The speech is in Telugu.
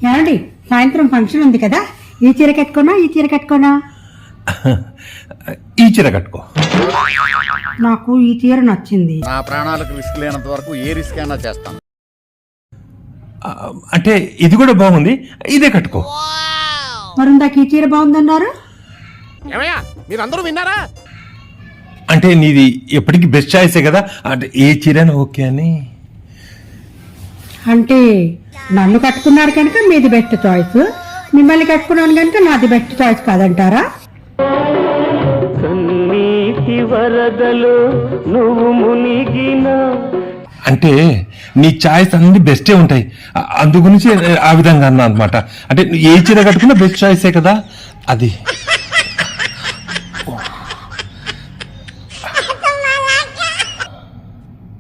ఏమండి సాయంత్రం ఫంక్షన్ ఉంది కదా, ఈ చీర కట్టుకోనా ఈ చీర కట్టుకోనా? ఈ చీర కట్టుకో. నాకు ఈ చీర నచ్చింది. నా ప్రాణాలకు రిస్క్ లేనంత వరకు ఏ రిస్క్ అయినా చేస్తాను. అంటే ఇది కూడా బాగుంది, ఇదే కట్టుకో. మరి ఇందాక ఈ చీర బాగుందన్నారు. ఏమయ్యా మీరందరూ విన్నారా? అంటే నీది ఎప్పటికీ బెస్ట్ చాయిసే కదా, అంటే ఏ చీరైనా ఓకే అని. అంటే నన్ను కట్టుకున్నారు కనుక మీది బెస్ట్ చాయిస్, మిమ్మల్ని కట్టుకున్నాను కనుక నాది బెస్ట్ చాయిస్ కాదంటారా? అంటే నీ చాయిస్ అన్ని బెస్టే ఉంటాయి, అందు గురించి ఆ విధంగా అన్నా అనమాట. అంటే ఏ చీర కట్టుకున్నా బెస్ట్ చాయిసే కదా అది.